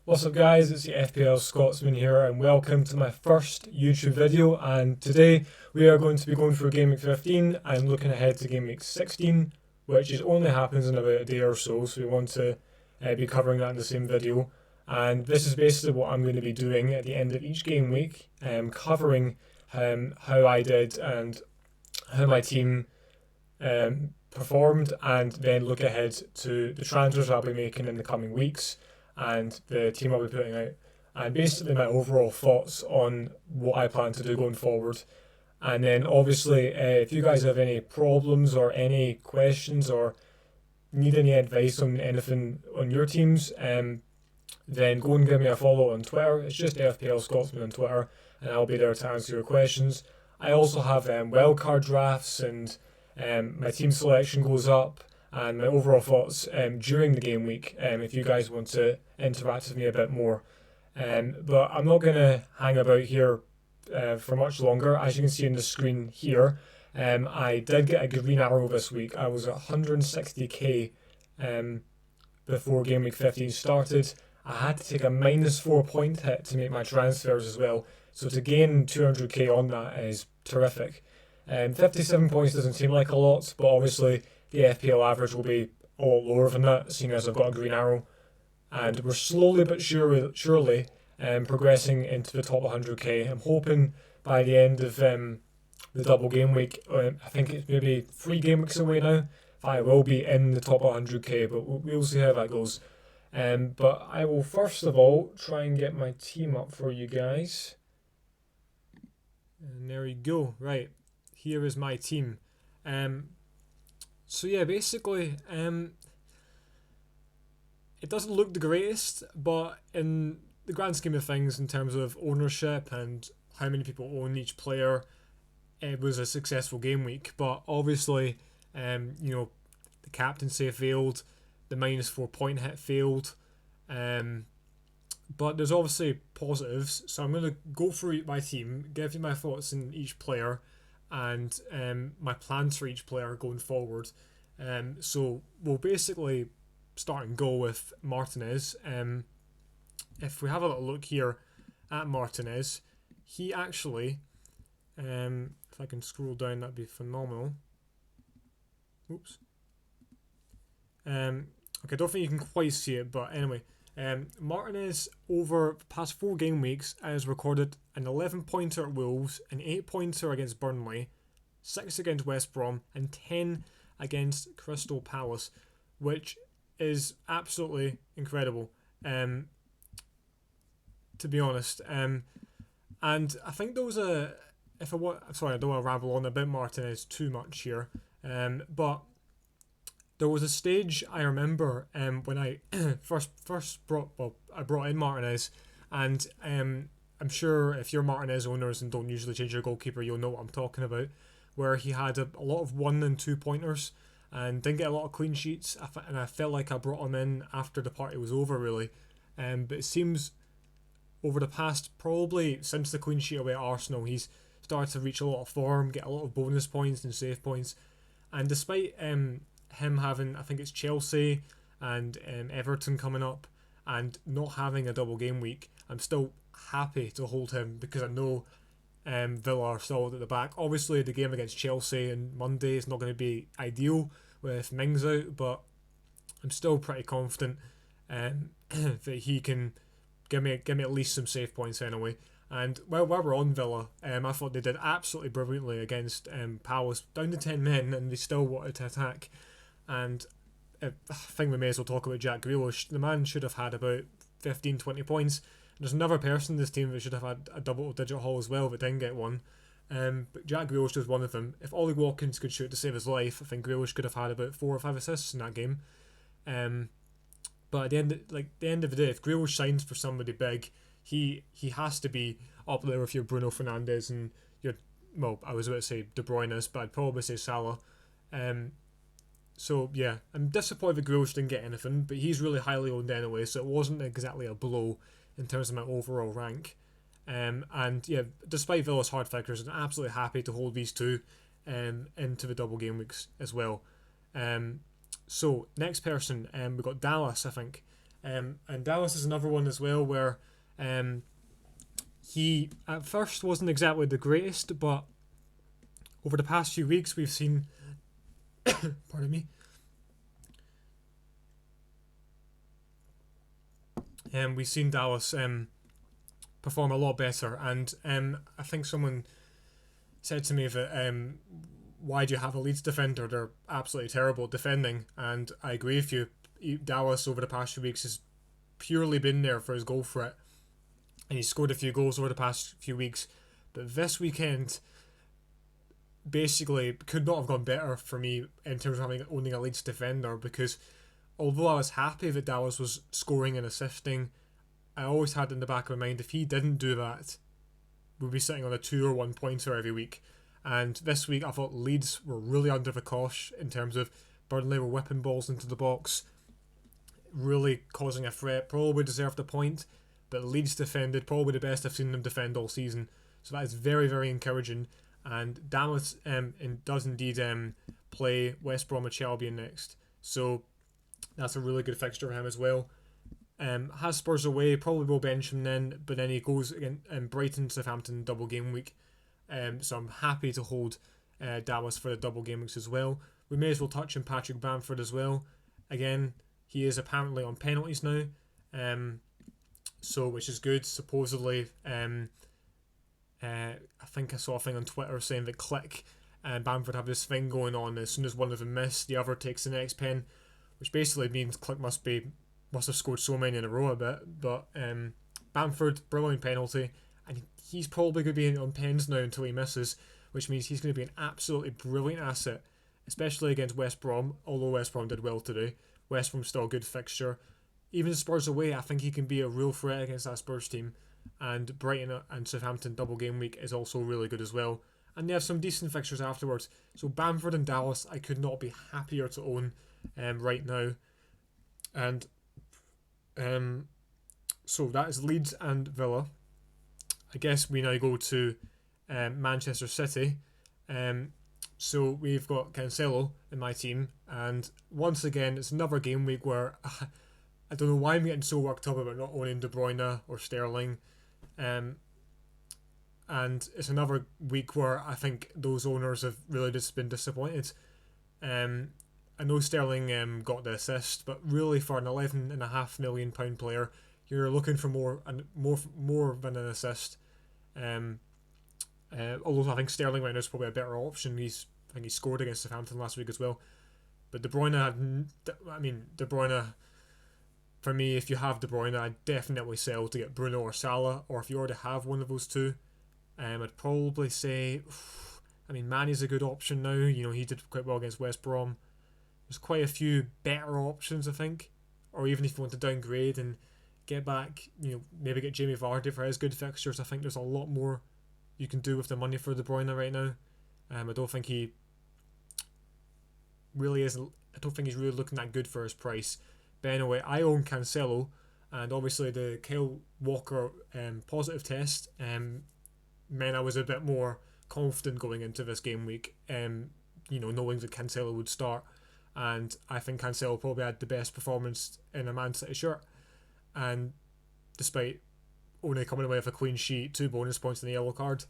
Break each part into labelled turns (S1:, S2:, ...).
S1: What's up guys, it's the FPL Scotsman here and welcome to my first YouTube video, and today we are going to be going through Game Week 15 and looking ahead to Game Week 16, which is only happens in about a day or so we want to be covering that in the same video. And this is basically what I'm going to be doing at the end of each game week, covering how I did and how my team performed, and then look ahead to the transfers I'll be making in the coming weeks and the team I'll be putting out, and basically my overall thoughts on what I plan to do going forward. And then obviously, if you guys have any problems or any questions or need any advice on anything on your teams, then go and give me a follow on Twitter. It's just FPL Scotsman on Twitter, and I'll be there to answer your questions. I also have wildcard drafts, and my team selection goes up, and my overall thoughts during the game week, if you guys want to interact with me a bit more. But I'm not going to hang about here for much longer. As you can see on the screen here, I did get a green arrow this week. I was at 160k before game week 15 started. I had to take a -4 point hit to make my transfers as well. So to gain 200k on that is terrific. 57 points doesn't seem like a lot, but obviously the FPL average will be a lot lower than that, seeing as I've got a green arrow. And we're slowly but surely progressing into the top 100k. I'm hoping by the end of the double game week, I think it's maybe 3 game weeks away now, I will be in the top 100k, but we'll see how that goes. But I will first of all try and get my team up for you guys. And there we go. Right, here is my team. So yeah, basically, it doesn't look the greatest, but in the grand scheme of things, in terms of ownership and how many people own each player, it was a successful game week. But obviously, the captaincy failed, the -4 point hit failed, but there's obviously positives. So I'm going to go through my team, give you my thoughts on each player, and my plans for each player going forward. So we'll basically start and go with Martinez. If we have a little look here at Martinez, he actually, if I can scroll down, that'd be phenomenal. Oops. Okay, I don't think you can quite see it, but anyway, Martinez over the past 4 game weeks has recorded an 11-pointer at Wolves, an 8-pointer against Burnley, 6 against West Brom, and 10 against Crystal Palace, which is absolutely incredible, to be honest. And I think there was a, sorry, I don't want to ramble on about Martinez too much here, but there was a stage I remember when I first brought in Martinez, and I'm sure if you're Martinez owners and don't usually change your goalkeeper, you'll know what I'm talking about, where he had a lot of 1 and 2 pointers and didn't get a lot of clean sheets, and I felt like I brought him in after the party was over, really. But it seems over the past, probably since the clean sheet away at Arsenal, he's started to reach a lot of form, get a lot of bonus points and save points, and despite him having, I think it's Chelsea and Everton coming up, and not having a double game week, I'm still happy to hold him because I know Villa are solid at the back. Obviously, the game against Chelsea on Monday is not going to be ideal with Mings out, but I'm still pretty confident that he can give me at least some save points anyway. And while we're on Villa, I thought they did absolutely brilliantly against Palace, down to 10 men, and they still wanted to attack. And I think we may as well talk about Jack Grealish. The man should have had about 15-20 points. There's another person in this team that should have had a double-digit haul as well, but didn't get one. But Jack Grealish was one of them. If Ollie Watkins could shoot to save his life, I think Grealish could have had about 4 or 5 assists in that game. But at the end of the day, if Grealish signs for somebody big, he has to be up there with your Bruno Fernandes and your, well, I was about to say De Bruyne, but I'd probably say Salah. So yeah, I'm disappointed that Grealish didn't get anything, but he's really highly owned anyway, so it wasn't exactly a blow in terms of my overall rank. And yeah, despite Villa's hard fixtures, I'm absolutely happy to hold these two into the double game weeks as well. So next person, we got Dallas, I think. And Dallas is another one as well where he at first wasn't exactly the greatest, but over the past few weeks we've seen, pardon me, we've seen Dallas perform a lot better. And I think someone said to me that why do you have a Leeds defender? They're absolutely terrible at defending, and I agree with you. Dallas over the past few weeks has purely been there for his goal threat, and he's scored a few goals over the past few weeks. But this weekend, basically, could not have gone better for me in terms of owning a Leeds defender, because although I was happy that Dallas was scoring and assisting, I always had in the back of my mind, if he didn't do that, we'd be sitting on a 2 or 1 pointer every week. And this week I thought Leeds were really under the cosh in terms of Burnley were whipping balls into the box, really causing a threat, probably deserved a point, but Leeds defended probably the best I've seen them defend all season. So that is very, very encouraging. And Dallas does indeed play West Bromwich Albion next. So that's a really good fixture for him as well. Has Spurs away, probably will bench him then, but then he goes again Brighton, Southampton double game week. So I'm happy to hold Dallas for the double game weeks as well. We may as well touch on Patrick Bamford as well. Again, he is apparently on penalties now, so which is good. Supposedly, I think I saw a thing on Twitter saying that Click and Bamford have this thing going on. As soon as one of them miss, the other takes the next pen, which basically means Click must have scored so many in a row a bit. But Bamford, brilliant penalty, and he's probably going to be on pens now until he misses, which means he's going to be an absolutely brilliant asset, especially against West Brom, although West Brom did well today. West Brom's still a good fixture. Even Spurs away, I think he can be a real threat against that Spurs team. And Brighton and Southampton double game week is also really good as well. And they have some decent fixtures afterwards. So Bamford and Dallas, I could not be happier to own right now. And so that is Leeds and Villa. I guess we now go to Manchester City. So we've got Cancelo in my team, and once again, it's another game week where I don't know why I'm getting so worked up about not owning De Bruyne or Sterling. And it's another week where I think those owners have really just been disappointed. I know Sterling got the assist, but really for an £11.5 million player, you're looking for more than an assist. Although I think Sterling right now is probably a better option. I think he scored against Southampton last week as well. But De Bruyne De Bruyne, for me, if you have De Bruyne, I'd definitely sell to get Bruno or Salah, or if you already have one of those two, I'd probably say, Mane's a good option now. He did quite well against West Brom. There's quite a few better options, I think. Or even if you want to downgrade and get back, maybe get Jamie Vardy for his good fixtures, I think there's a lot more you can do with the money for De Bruyne right now. I don't think he really is. I don't think he's really looking that good for his price. But anyway, I own Cancelo, and obviously the Kyle Walker positive test meant I was a bit more confident going into this game week. Knowing that Cancelo would start, and I think Cancelo probably had the best performance in a Man City shirt, and despite only coming away with a clean sheet, 2 bonus points and a yellow card.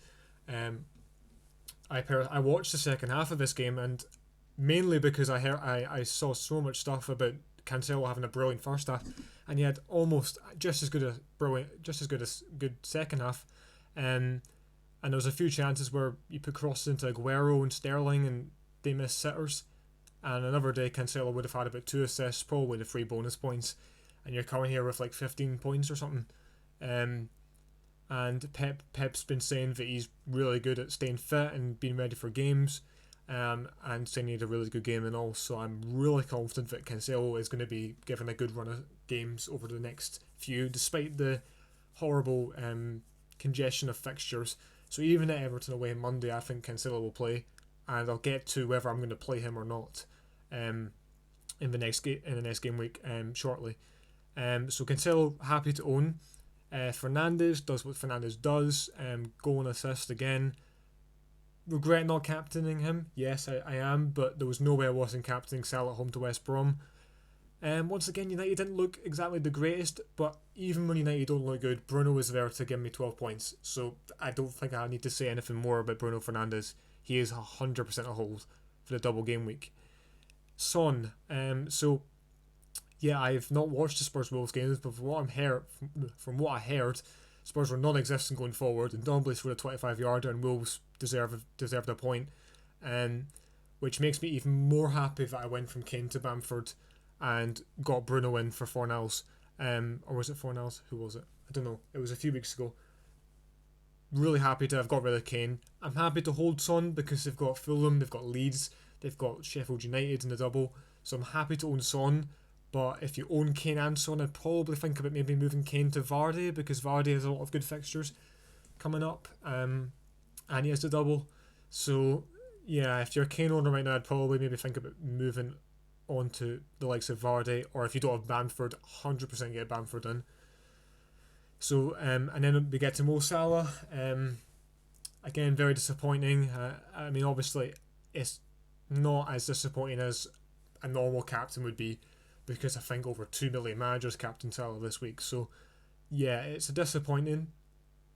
S1: I watched the second half of this game, and mainly because I saw so much stuff about Cancelo having a brilliant first half, and he had almost just as good good second half. And there was a few chances where you put crosses into Aguero and Sterling, and they missed sitters. And another day, Cancelo would have had about 2 assists, probably the 3 bonus points, and you're coming here with like 15 points or something. And Pep's been saying that he's really good at staying fit and being ready for games, and saying he had a really good game and all. So I'm really confident that Cancelo is going to be given a good run of games over the next few, despite the horrible congestion of fixtures. So even at Everton away on Monday, I think Cancelo will play, and I'll get to whether I'm going to play him or not in the next game week shortly. So Cancelo, happy to own. Fernandes does what Fernandes does, goal and assist again. Regret not captaining him. Yes, I am, but there was no way I wasn't captaining Salah at home to West Brom. Once again, United didn't look exactly the greatest, but even when United don't look good, Bruno is there to give me 12 points. So I don't think I need to say anything more about Bruno Fernandes. He is 100% a hold for the double game week. Son, so yeah, I've not watched the Spurs Wolves games, but from what I heard, Spurs were non-existent going forward, and Dombley scored a 25-yarder, and Wolves deserved a point, which makes me even more happy that I went from Kane to Bamford and got Bruno in for Fornals. Or was it Fornals? Who was it? I don't know. It was a few weeks ago. Really happy to have got rid of Kane. I'm happy to hold Son because they've got Fulham, they've got Leeds, they've got Sheffield United in the double. So I'm happy to own Son. But if you own Kane and Son, I'd probably think about maybe moving Kane to Vardy because Vardy has a lot of good fixtures coming up. And he has the double. So yeah, if you're a Kane owner right now, I'd probably maybe think about moving onto the likes of Vardy, or if you don't have Bamford, 100% get Bamford in. So and then we get to Mo Salah. Again, very disappointing. I mean, obviously, it's not as disappointing as a normal captain would be, because I think over 2 million managers captain Salah this week. So yeah, it's a disappointing.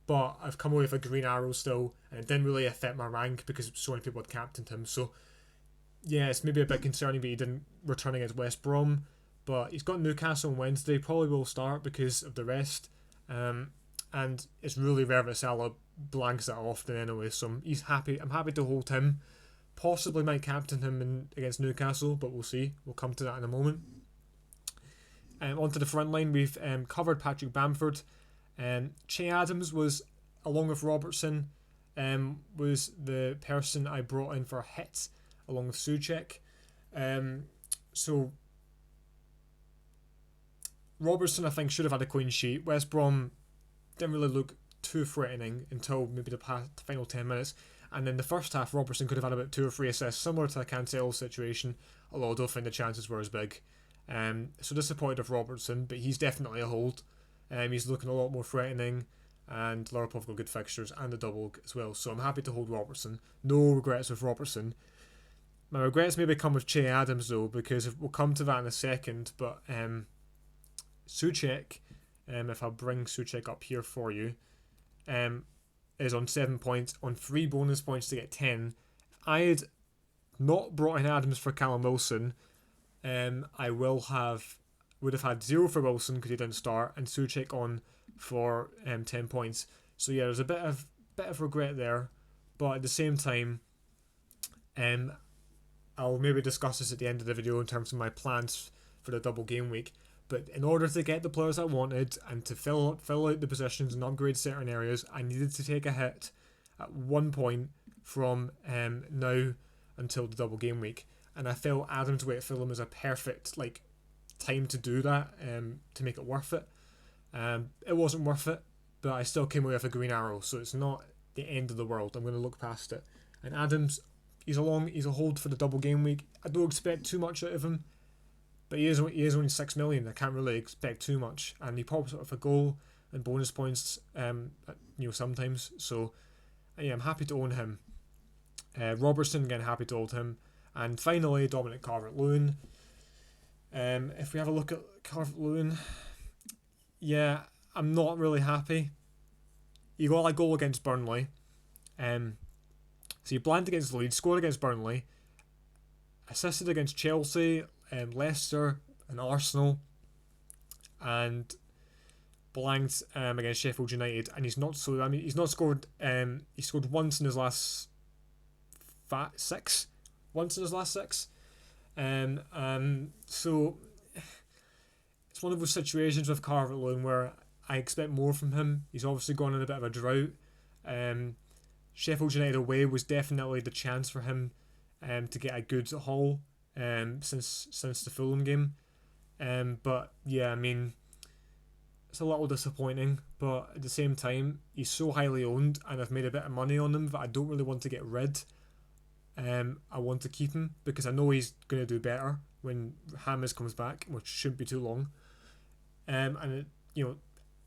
S1: But I've come away with a green arrow still, and it didn't really affect my rank because so many people had captained him. So yeah, it's maybe a bit concerning that he didn't return against West Brom, but he's got Newcastle on Wednesday. Probably will start because of the rest, and it's really rare that Salah blanks that often anyway. So he's happy. I'm happy to hold him. Possibly might captain him against Newcastle, but we'll see. We'll come to that in a moment. Onto the front line, we've covered Patrick Bamford. Che Adams was, along with Robertson, was the person I brought in for a hit, along with Souček. So Robertson, I think, should have had a clean sheet. West Brom didn't really look too threatening until maybe the final 10 minutes. And then the first half, Robertson could have had about 2 or 3 assists, similar to the Cancelo situation, although I don't think the chances were as big. So disappointed with Robertson, but he's definitely a hold. He's looking a lot more threatening, and Liverpool have got good fixtures and the double as well. So I'm happy to hold Robertson. No regrets with Robertson. My regrets maybe come with Che Adams though, because we'll come to that in a second. But Souček, if I bring Souček up here for you, is on 7 points, on 3 bonus points to get 10. If I had not brought in Adams for Callum Wilson, I would have had 0 for Wilson because he didn't start, and Souček on for 10 points. So yeah, there's a bit of regret there, but at the same time, I'll maybe discuss this at the end of the video in terms of my plans for the double game week. But in order to get the players I wanted and to fill out the positions and upgrade certain areas, I needed to take a hit at one point from now until the double game week. And I felt Adams away at Fulham was a perfect time to do that, to make it worth it. It wasn't worth it, but I still came away with a green arrow, so it's not the end of the world. I'm going to look past it. And Adams, he's a hold for the double game week. I don't expect too much out of him, but he is only 6 million. I can't really expect too much, and he pops up with a goal and bonus points, sometimes. So yeah, I'm happy to own him. Robertson, again, happy to hold him. And finally, Dominic Calvert-Lewin. If we have a look at Calvert-Lewin, yeah, I'm not really happy. He got a goal against Burnley. So he blanked against Leeds, scored against Burnley, assisted against Chelsea, Leicester and Arsenal, and blanked against Sheffield United. And he's not scored. He scored once in his last 6. So it's one of those situations with Calvert-Lewin where I expect more from him. He's obviously gone in a bit of a drought. Sheffield United away was definitely the chance for him to get a good haul since the Fulham game. But yeah, I mean, it's a little disappointing, but at the same time, he's so highly owned and I've made a bit of money on him that I don't really want to get rid. I want to keep him because I know he's going to do better when James comes back, which shouldn't be too long.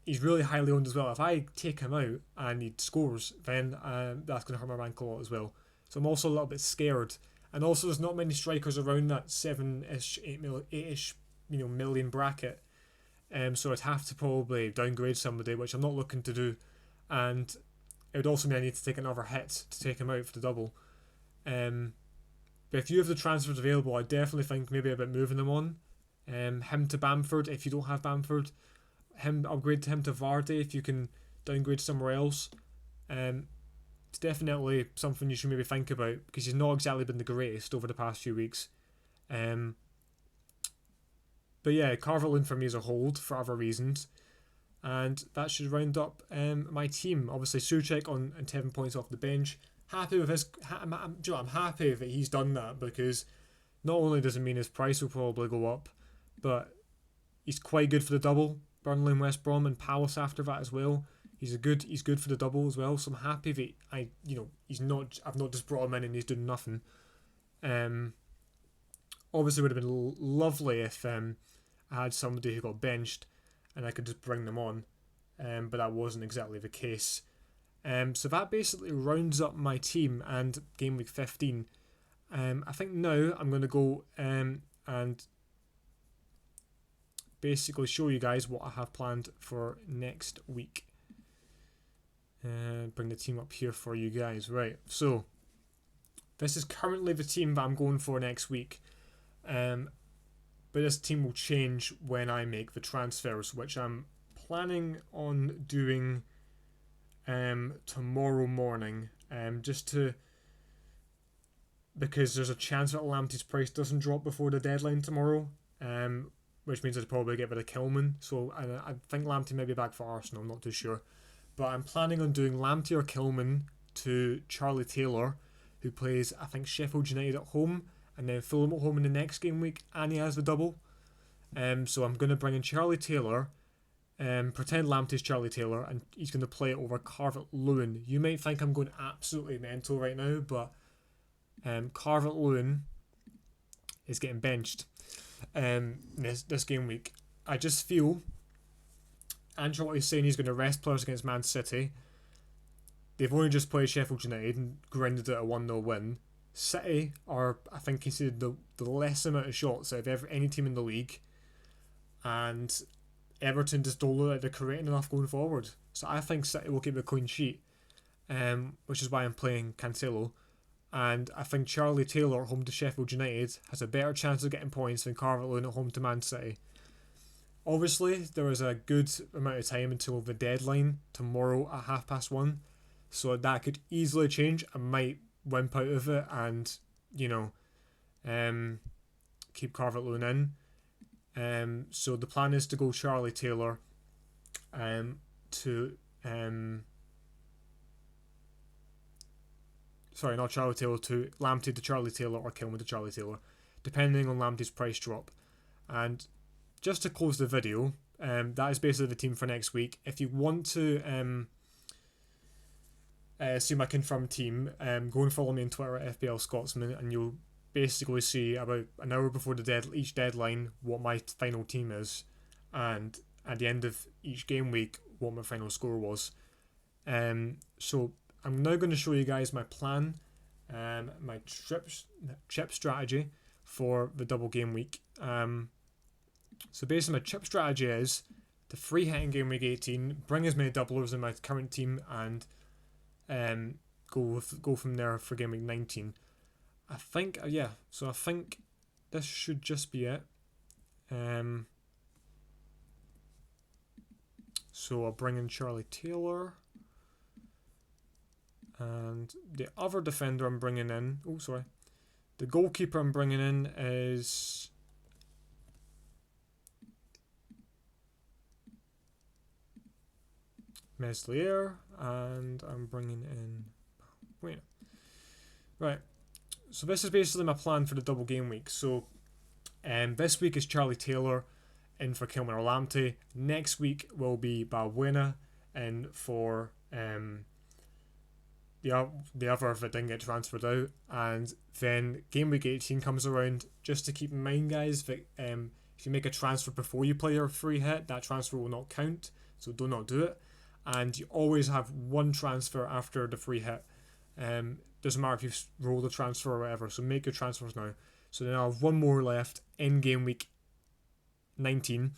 S1: He's really highly owned as well. If I take him out and he scores, then that's going to hurt my rank a lot as well. So I'm also a little bit scared. And also, there's not many strikers around that 7-ish, 8-ish million bracket. So I'd have to probably downgrade somebody, which I'm not looking to do, and it would also mean I need to take another hit to take him out for the double. But if you have the transfers available, I definitely think maybe about moving them on. Him to Bamford if you don't have Bamford. Upgrade him to Vardy if you can downgrade somewhere else. It's definitely something you should maybe think about because he's not exactly been the greatest over the past few weeks. But yeah, Calvert-Lewin for me is a hold for other reasons. And that should round up my team. Obviously, Souček on 10 points off the bench. Happy with his. I'm happy that he's done that because not only does it mean his price will probably go up, but he's quite good for the double. Burnley and West Brom and Palace after that as well. He's good for the double as well. So I'm happy that he's not. I've not just brought him in and he's doing nothing. Obviously, it would have been lovely if I had somebody who got benched and I could just bring them on, but that wasn't exactly the case. So that basically rounds up my team and game week 15. I think now I'm going to go and basically show you guys what I have planned for next week. Bring the team up here for you guys. Right, so this is currently the team that I'm going for next week. But this team will change when I make the transfers, which I'm planning on doing tomorrow morning, because there's a chance that Lamptey's price doesn't drop before the deadline tomorrow, which means I'd probably get rid of Kilman. So I think Lamptey may be back for Arsenal, I'm not too sure. But I'm planning on doing Lamptey or Kilman to Charlie Taylor, who plays, I think, Sheffield United at home, and then Fulham at home in the next game week, and he has the double. So I'm going to bring in Charlie Taylor, pretend Lamptey's Charlie Taylor, and he's going to play it over Calvert-Lewin. You might think I'm going absolutely mental right now, but Calvert-Lewin is getting benched this game week. I just feel Ancelotti's saying he's going to rest players against Man City. They've only just played Sheffield United and grinded it a 1-0 win. City are, I think, considered the less amount of shots out of any team in the league, and Everton just don't look like they're creating enough going forward. So I think City will keep a clean sheet, which is why I'm playing Cancelo. And I think Charlie Taylor at home to Sheffield United has a better chance of getting points than Calvert-Lewin at home to Man City. Obviously, there is a good amount of time until the deadline tomorrow at 1:30, so that could easily change. I might wimp out of it and, keep Calvert-Lewin in. So the plan is to go Charlie Taylor not Charlie Taylor, to Lamptey to Charlie Taylor or Kilman to Charlie Taylor, depending on Lamptey's price drop. And just to close the video, that is basically the team for next week. If you want to see my confirmed team, go and follow me on Twitter at FPL Scotsman, and you'll basically see about an hour before each deadline what my final team is, and at the end of each game week what my final score was. So I'm now going to show you guys my plan, my chip strategy for the double game week. So basically my chip strategy is to free hit in game week 18, bring as many doublers in my current team, and go from there for game week 19. I think this should just be it. So I'll bring in Charlie Taylor, and the other defender I'm bringing in, the goalkeeper I'm bringing in is Meslier, and I'm bringing in right. So this is basically my plan for the double game week. So this week is Charlie Taylor in for Kilman or Lamptey. Next week will be Balbuena in for the other that didn't get transferred out. And then game week 18 comes around. Just to keep in mind, guys, that if you make a transfer before you play your free hit, that transfer will not count. So do not do it. And you always have one transfer after the free hit. Doesn't matter if you've rolled a transfer or whatever, so make your transfers now. So then I'll have one more left in game week 19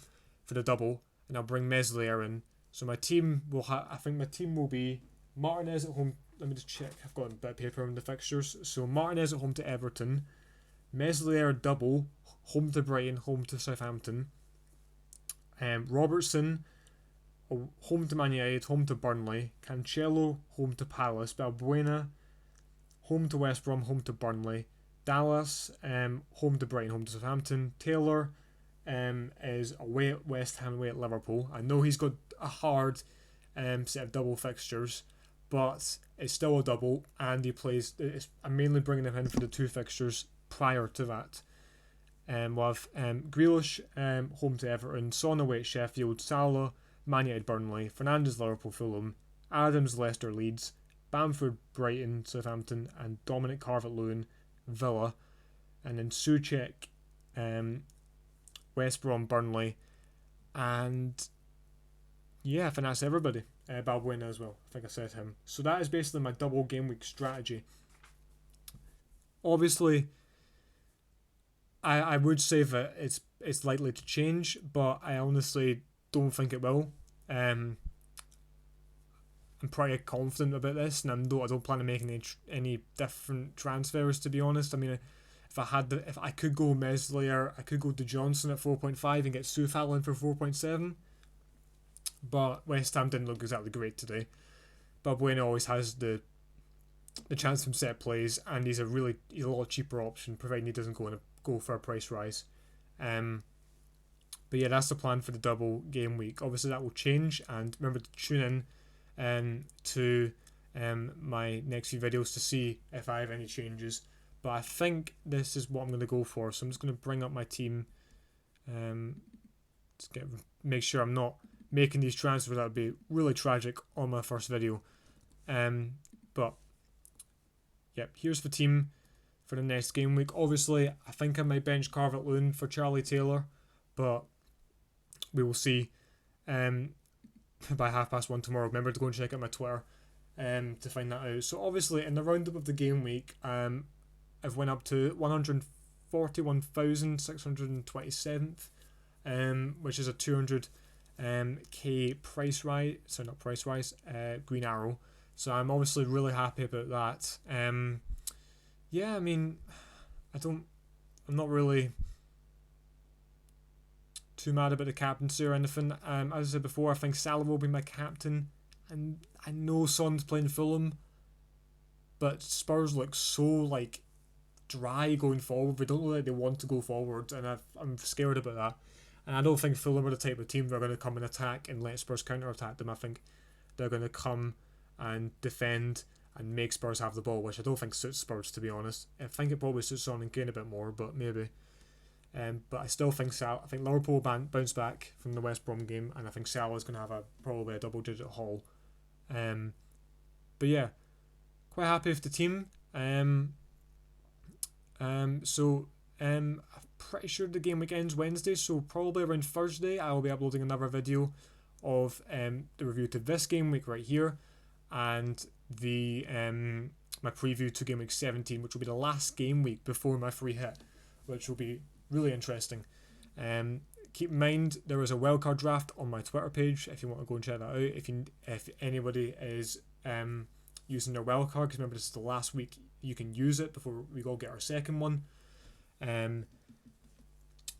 S1: for the double, and I'll bring Meslier in. So my team will I think my team will be Martinez at home. Let me just check. I've got a bit of paper on the fixtures. So Martinez at home to Everton, Meslier double, home to Brighton, home to Southampton. Robertson home to Man United, home to Burnley. Cancelo home to Palace. Balbuena home to West Brom, home to Burnley. Dallas home to Brighton, home to Southampton. Taylor is away at West Ham, away at Liverpool. I know he's got a hard set of double fixtures, but it's still a double, and he plays. I'm mainly bringing him in for the 2 fixtures prior to that. We'll have Grealish home to Everton, Son away at Sheffield, Salah, Man United, Burnley, Fernandes, Liverpool, Fulham, Adams, Leicester, Leeds, Bamford, Brighton, Southampton, and Dominic Calvert-Lewin, Villa, and then Souček, West Brom, Burnley, and yeah, I think that's everybody. Balbuena as well, I think I said him. So that is basically my double game week strategy. Obviously, I would say that it's likely to change, but I honestly don't think it will. I'm pretty confident about this, and I don't plan on making any different transfers, to be honest. I mean, if I could go Meslier, I could go to Johnson at 4.5 and get Soufal in for 4.7. But West Ham didn't look exactly great today. Balbuena always has the chance from set plays, and he's a lot cheaper option, providing he doesn't go for a price rise. But yeah, that's the plan for the double game week. Obviously, that will change, and remember to tune in to my next few videos to see if I have any changes. But I think this is what I'm going to go for. So I'm just going to bring up my team. Make sure I'm not making these transfers. That would be really tragic on my first video. But yep, here's the team for the next game week. Obviously, I think I might bench Calvert-Lewin for Charlie Taylor, but we will see by 1:30 tomorrow. Remember to go and check out my Twitter to find that out. So obviously, in the roundup of the game week, I've went up to 141,627th, which is a 200k price rise. So not price rise, green arrow. So I'm obviously really happy about that. Yeah, I mean, I'm not really too mad about the captaincy or anything. As I said before, I think Salah will be my captain, and I know Son's playing Fulham, but Spurs look so dry going forward. They don't look like they want to go forward, and I'm scared about that. And I don't think Fulham are the type of team that are going to come and attack and let Spurs counter-attack them. I think they're going to come and defend and make Spurs have the ball, which I don't think suits Spurs, to be honest. I think it probably suits Son and Kane a bit more, but maybe. But I still think I think Liverpool will bounce back from the West Brom game, and I think Salah is going to have probably a double-digit haul. But yeah, quite happy with the team. I'm pretty sure the game week ends Wednesday, so probably around Thursday I will be uploading another video of the review to this game week right here, and the my preview to game week 17, which will be the last game week before my free hit, which will be really interesting. Keep in mind there is a wildcard draft on my Twitter page if you want to go and check that out. If anybody is using their wildcard, because remember this is the last week you can use it before we go get our second one.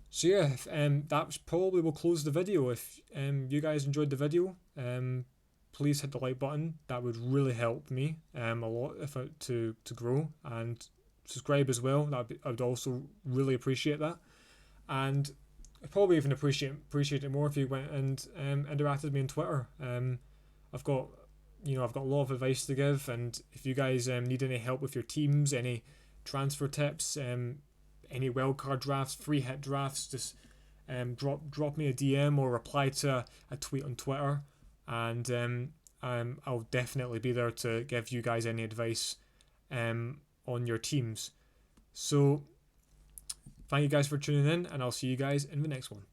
S1: So yeah, that probably will close the video. If you guys enjoyed the video, please hit the like button. That would really help me a lot to grow, and subscribe as well. I would also really appreciate that, and I'd probably even appreciate it more if you went and interacted with me on Twitter. I've got a lot of advice to give, and if you guys need any help with your teams, any transfer tips, any wildcard drafts, free hit drafts, just drop me a DM or reply to a tweet on Twitter, and I'll definitely be there to give you guys any advice on your teams. So thank you guys for tuning in, and I'll see you guys in the next one.